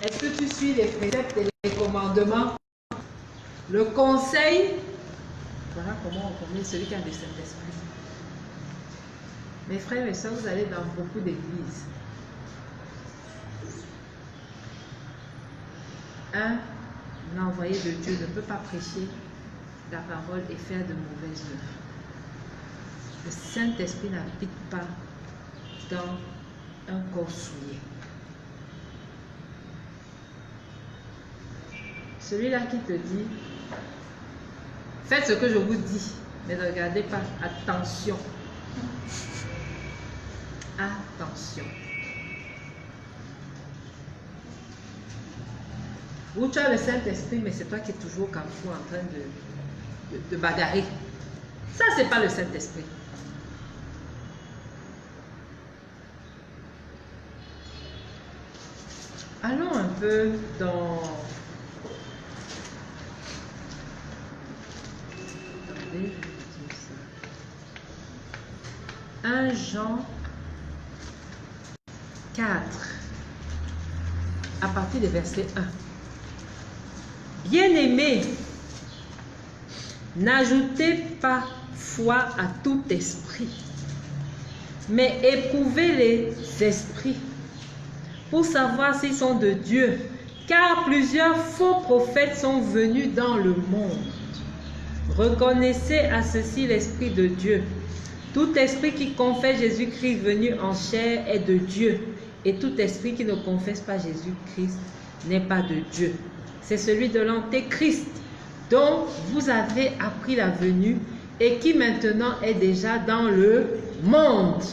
Est-ce que tu suis les préceptes et les commandements? Le conseil, voilà comment on connaît celui qui a le Saint-Esprit. Mes frères et sœurs, vous allez dans beaucoup d'églises. Un envoyé de Dieu ne peut pas prêcher la parole et faire de mauvaises œuvres. Le Saint-Esprit n'habite pas dans un corps souillé. Celui-là qui te dit, faites ce que je vous dis, mais ne regardez pas, attention. Attention. Ou tu as le Saint-Esprit, mais c'est toi qui es toujours comme fou en train de bagarrer. Ça, c'est pas le Saint-Esprit. Allons un peu dans... Attendez, je dis ça. 1 Jean 4, à partir du verset 1. Bien-aimés, n'ajoutez pas foi à tout esprit, mais éprouvez les esprits pour savoir s'ils sont de Dieu, car plusieurs faux prophètes sont venus dans le monde. Reconnaissez à ceci l'Esprit de Dieu. Tout esprit qui confesse Jésus-Christ venu en chair est de Dieu, et tout esprit qui ne confesse pas Jésus-Christ n'est pas de Dieu. C'est celui de l'Antéchrist, dont vous avez appris la venue et qui maintenant est déjà dans le monde.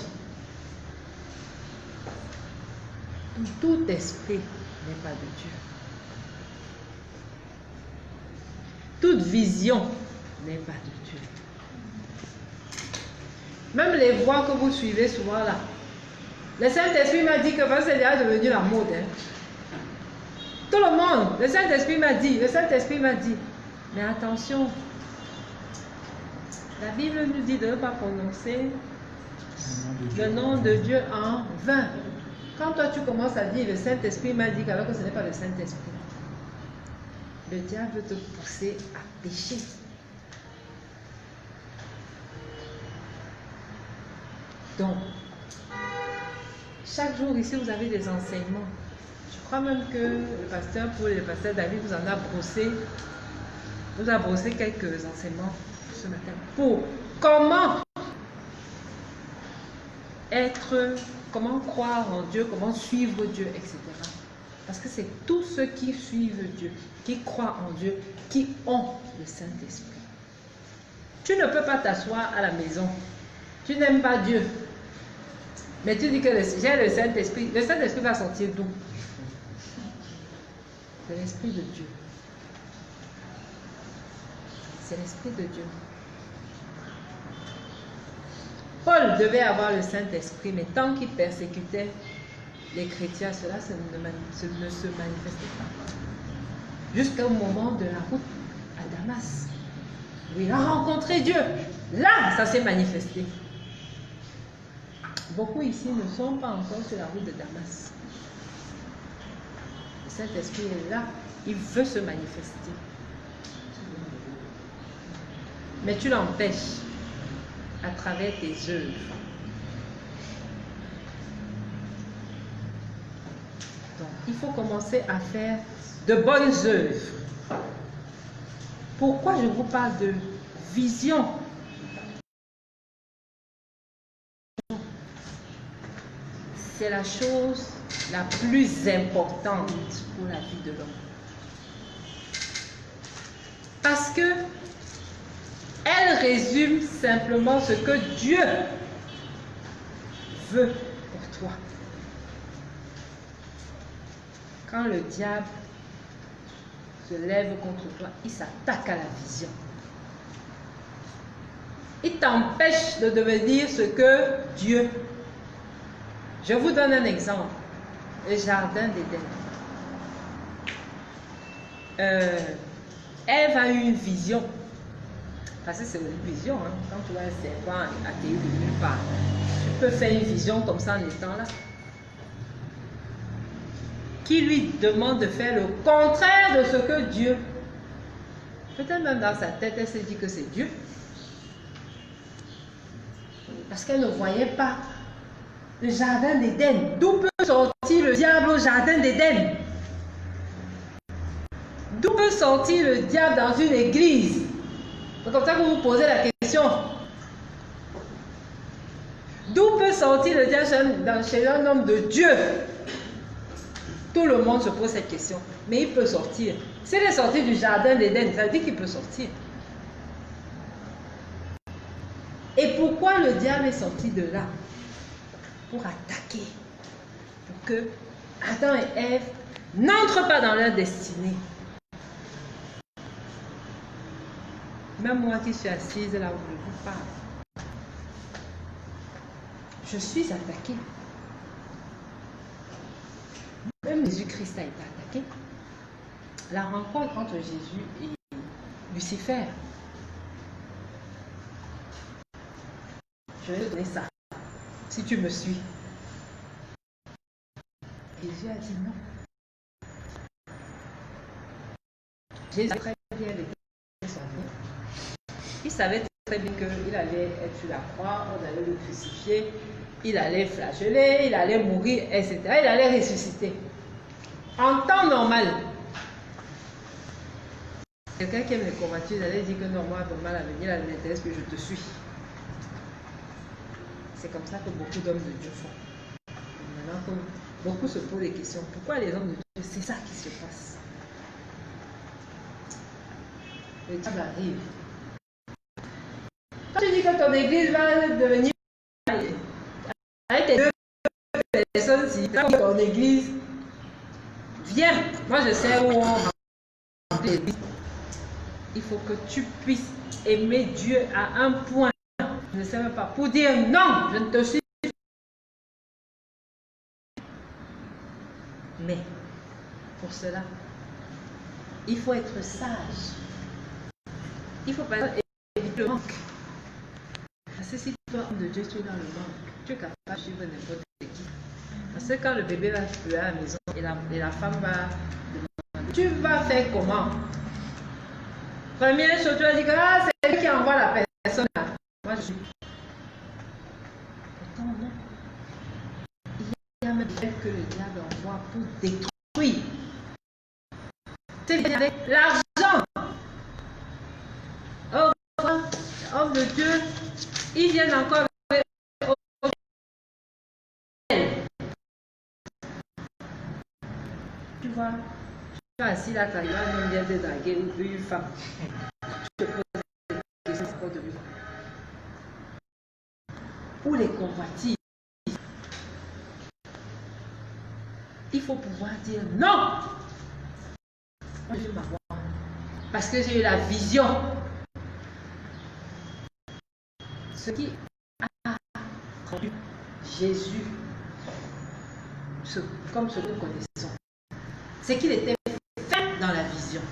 Tout esprit n'est pas de Dieu. Toute vision n'est pas de Dieu. Même les voix que vous suivez souvent là. Le Saint-Esprit m'a dit que c'est déjà devenu la mode. Hein. Tout le monde, le Saint-Esprit m'a dit, le Saint-Esprit m'a dit. Mais attention, la Bible nous dit de ne pas prononcer le nom de Dieu en vain. Quand toi tu commences à dire le Saint-Esprit m'a dit alors que ce n'est pas le Saint-Esprit, le diable veut te pousser à pécher. Donc, chaque jour ici vous avez des enseignements. Je crois même que le pasteur David vous en a brossé quelques enseignements ce matin pour comment croire en Dieu, comment suivre Dieu, etc. Parce que c'est tous ceux qui suivent Dieu, qui croient en Dieu, qui ont le Saint-Esprit. Tu ne peux pas t'asseoir à la maison. Tu n'aimes pas Dieu. Mais tu dis que j'ai le Saint-Esprit. Le Saint-Esprit va sortir d'où? C'est l'Esprit de Dieu. C'est l'Esprit de Dieu. Paul devait avoir le Saint-Esprit, mais tant qu'il persécutait les chrétiens, cela ne se manifestait pas. Jusqu'au moment de la route à Damas, où il a rencontré Dieu. Là, ça s'est manifesté. Beaucoup ici ne sont pas encore sur la route de Damas. Le Saint-Esprit est là, il veut se manifester. Mais tu l'empêches à travers tes œuvres. Donc, il faut commencer à faire de bonnes œuvres. Pourquoi je vous parle de vision? C'est la chose la plus importante pour la vie de l'homme. Parce que elle résume simplement ce que Dieu veut pour toi. Quand le diable se lève contre toi, il s'attaque à la vision. Il t'empêche de devenir ce que Dieu. Je vous donne un exemple. Le jardin d'Éden. Ève a eu une vision. Parce que c'est une vision, hein. Quand tu vois un serpent atterrir de nulle part, tu peux faire une vision comme ça en étant là. qui lui demande de faire le contraire de ce que Dieu. Peut-être même dans sa tête, elle s'est dit que c'est Dieu. Parce qu'elle ne voyait pas le jardin d'Éden. D'où peut sortir le diable au jardin d'Éden? D'où peut sortir le diable dans une église? C'est comme ça que vous vous posez la question. D'où peut sortir le diable chez un homme de Dieu? Tout le monde se pose cette question. Mais il peut sortir. S'il est sorti du jardin d'Éden, ça veut dire qu'il peut sortir. Et pourquoi le diable est sorti de là? Pour attaquer. Pour que Adam et Ève n'entrent pas dans leur destinée. Même moi qui suis assise là où je vous parle, je suis attaquée. Même Jésus-Christ a été attaqué. La rencontre entre Jésus et Lucifer. Je vais te donner ça, si tu me suis. Jésus a dit non. Jésus très bien son vie. Il savait très bien qu'il allait être sur la croix, on allait le crucifier, il allait flageller, il allait mourir, etc. Il allait ressusciter. En temps normal. Quelqu'un qui aime les convoitises, il allait dire que non, moi, vraiment, l'avenir, il m'intéresse que je te suis. C'est comme ça que beaucoup d'hommes de Dieu font. Maintenant que beaucoup se posent des questions, pourquoi les hommes de Dieu, c'est ça qui se passe? Le diable arrive. Quand tu dis que ton église va devenir avec tes deux personnes, si ton église, viens. Moi, je sais où on va. Il faut que tu puisses aimer Dieu à un point. Je ne sais même pas. Pour dire non, je ne te suis pas. Mais, pour cela, il faut être sage. Il faut pas éviter le manque. Parce que si toi, homme de Dieu, tu es dans le manque, tu es capable de suivre n'importe qui. Parce que quand le bébé va pleurer à la maison et la femme va demander, tu vas faire comment? Première chose, tu vas dire que c'est lui qui envoie la personne là. Moi, je suis. Pourtant, non. Il y a même fait que le diable envoie pour détruire. C'est avec l'argent. Oh, homme de Dieu, ils viennent encore avec. Tu vois, tu es assis là, tu as un homme vient te draguer ou une femme. Tu te poses des questions de lui. Ou les convoitises. Il faut pouvoir dire non. Moi, je vais m'avoir. Parce que j'ai eu la vision. Ce qui a rendu Jésus comme ce que nous connaissons, c'est qu'il était fait dans la vision.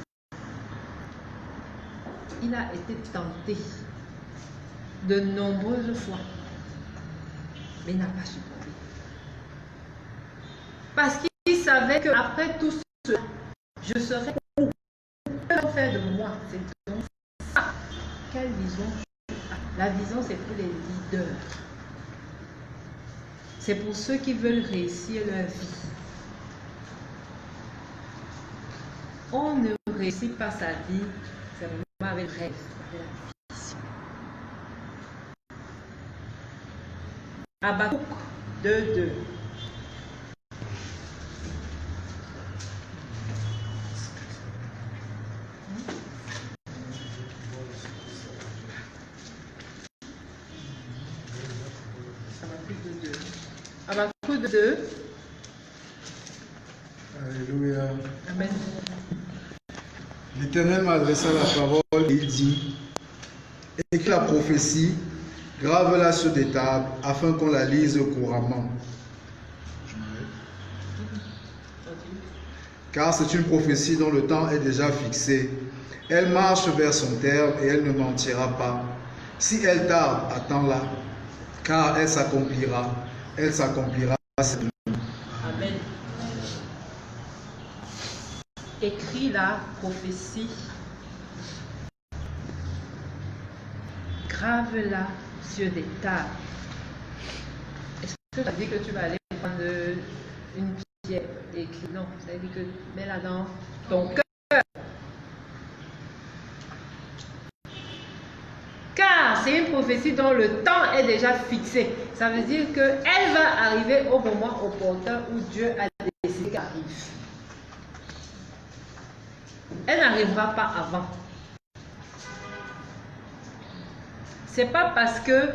Il a été tenté de nombreuses fois, mais il n'a pas succombé. Parce qu'il savait qu'après tout cela, je serai où? Que faire de moi? C'est donc ça. Quelle vision? La vision, c'est pour les leaders. C'est pour ceux qui veulent réussir leur vie. On ne réussit pas sa vie, c'est vraiment avec le rêve, avec la vision. Habakkuk 2:2. Habakkuk 2:2. Alléluia. Amen. L'Éternel m'adressa la parole et il dit, écris la prophétie, grave-la sur des tables, afin qu'on la lise couramment. Car c'est une prophétie dont le temps est déjà fixé. Elle marche vers son terme et elle ne mentira pas. Si elle tarde, attends-la, car elle s'accomplira. Elle s'accomplira. Amen. écris la prophétie, grave-la sur des tables. Est-ce que ça veut dire que tu vas aller prendre une pierre et écrire? Non, ça veut dire que mets-la dans ton cœur. Car c'est une prophétie dont le temps est déjà fixé. Ça veut dire qu'elle va arriver au moment opportun où Dieu a décidé qu'elle arrive. Elle n'arrivera pas avant. C'est pas parce que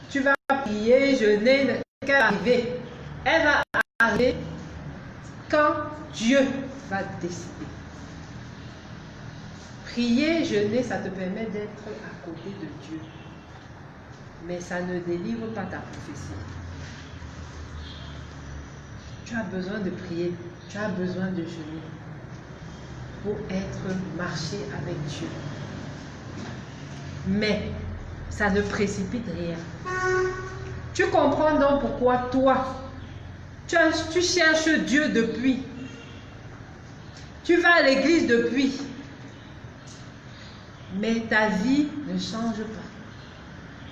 tu vas prier, jeûner, qu'elle va arriver. Elle va arriver quand Dieu va décider. Prier, jeûner, ça te permet d'être à côté de Dieu. Mais ça ne délivre pas ta prophétie. Tu as besoin de prier, tu as besoin de jeûner pour être marché avec Dieu. Mais ça ne précipite rien. Tu comprends donc pourquoi toi, tu cherches Dieu depuis. Tu vas à l'église depuis. Mais ta vie ne change pas.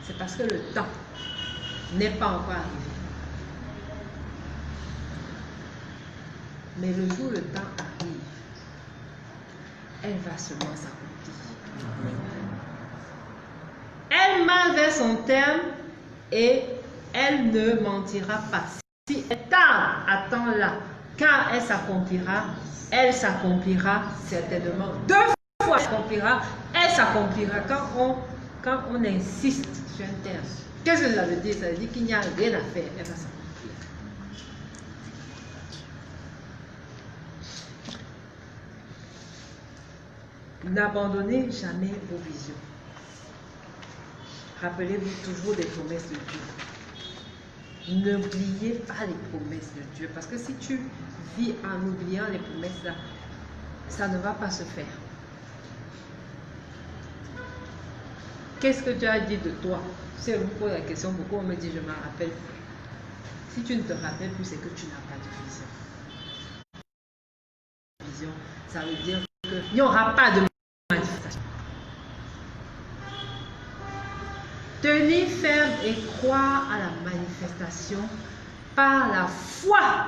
C'est parce que le temps n'est pas encore arrivé. Mais le jour où le temps arrive, elle va seulement s'accomplir. Elle marche vers son terme et elle ne mentira pas. Si elle tarde, attends-la, car elle s'accomplira certainement. 2 fois elle s'accomplira quand on insiste sur un terme. Qu'est-ce que ça veut dire? Ça veut dire qu'il n'y a rien à faire, elle va s'accomplir. N'abandonnez jamais vos visions. Rappelez-vous toujours des promesses de Dieu. N'oubliez pas les promesses de Dieu. Parce que si tu vis en oubliant les promesses là, ça ne va pas se faire. Qu'est-ce que Dieu a dit de toi? Si on me pose la question, beaucoup on me dit je ne me rappelle plus. Si tu ne te rappelles plus, c'est que tu n'as pas de vision. Vision, ça veut dire qu'il n'y aura pas de manifestation. Tenir ferme et croire à la manifestation par la foi.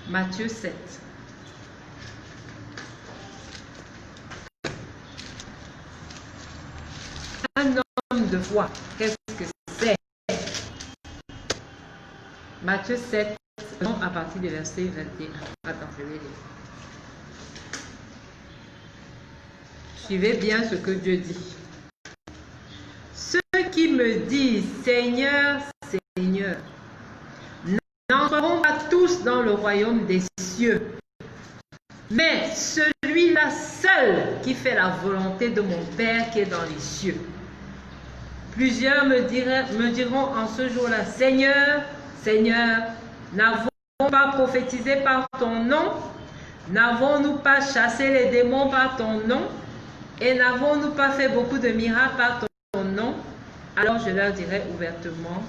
Matthieu 7. Un homme de foi, qu'est-ce que c'est? Matthieu 7, à partir du verset 21. Attends, je vais lire. Suivez bien ce que Dieu dit. Ceux qui me disent Seigneur, Seigneur, n'entreront pas tous dans le royaume des cieux, mais celui-là seul qui fait la volonté de mon Père qui est dans les cieux. Plusieurs me diront en ce jour-là, Seigneur, Seigneur, n'avons-nous pas prophétisé par ton nom? N'avons-nous pas chassé les démons par ton nom? Et n'avons-nous pas fait beaucoup de miracles par ton nom? Alors je leur dirai ouvertement,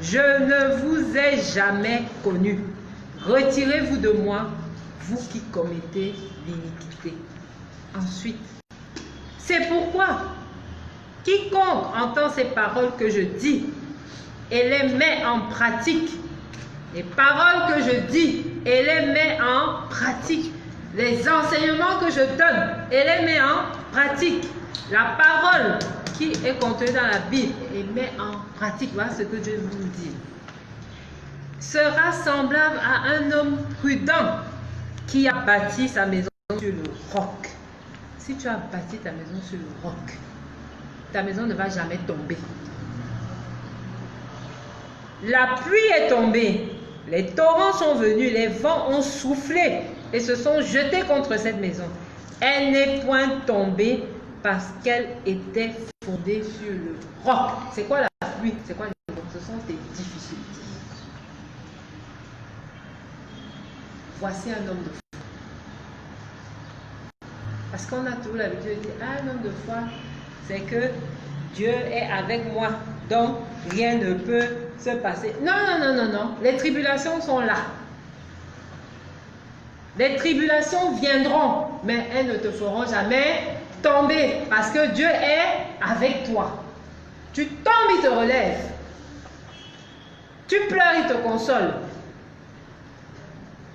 je ne vous ai jamais connu. Retirez-vous de moi, vous qui commettez l'iniquité. Ensuite, c'est pourquoi quiconque entend ces paroles que je dis et les met en pratique, les paroles que je dis et les met en pratique, les enseignements que je donne et les met en pratique, la parole qui est contenue dans la Bible et met en pratique, voilà ce que Dieu vous dit, sera semblable à un homme prudent qui a bâti sa maison sur le roc. Si tu as bâti ta maison sur le roc, ta maison ne va jamais tomber. La pluie est tombée, les torrents sont venus, les vents ont soufflé et se sont jetés contre cette maison. Elle n'est point tombée parce qu'elle était fondée sur le roc. C'est quoi la pluie? C'est quoi les vents? Ce sont tes difficultés. Voici un homme de foi. Parce qu'on a toujours l'habitude de dire, un homme de foi, c'est que Dieu est avec moi, donc rien ne peut se passer. Non, non, non, non, non. Les tribulations sont là. Les tribulations viendront, mais elles ne te feront jamais tomber parce que Dieu est avec toi. Tu tombes, il te relève. Tu pleures, il te console.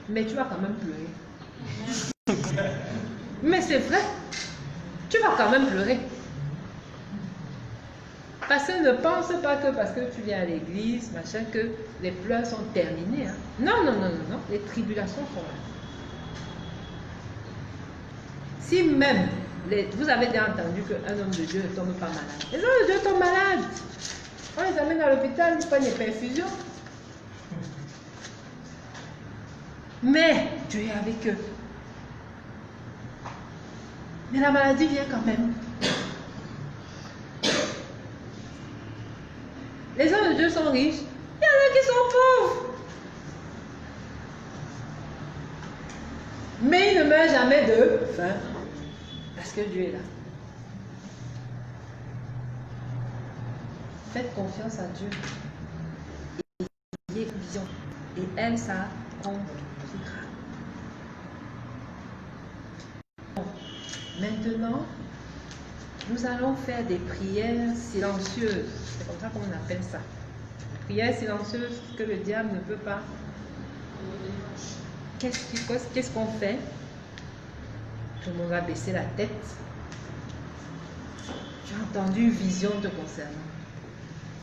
Mais tu vas quand même pleurer. Mais c'est vrai. Tu vas quand même pleurer. Parce que ne pense pas que parce que tu viens à l'église, machin, que les pleurs sont terminés. Hein. Non, non, non, non, non. Les tribulations sont là. Si même, vous avez déjà entendu qu'un homme de Dieu ne tombe pas malade. Les hommes de Dieu tombent malades. On les amène à l'hôpital, ils prennent des perfusions. Mais Dieu est avec eux. Mais la maladie vient quand même. Les hommes de Dieu sont riches. Il y en a qui sont pauvres. Mais ils ne meurent jamais de faim. Parce que Dieu est là. Faites confiance à Dieu. Et ayez une vision. Et elle, ça accomplira. Maintenant, nous allons faire des prières silencieuses. C'est comme ça qu'on appelle ça. Prières silencieuses que le diable ne peut pas. Qu'est-ce qu'on fait? Tout le monde va baisser la tête. J'ai entendu une vision te concernant.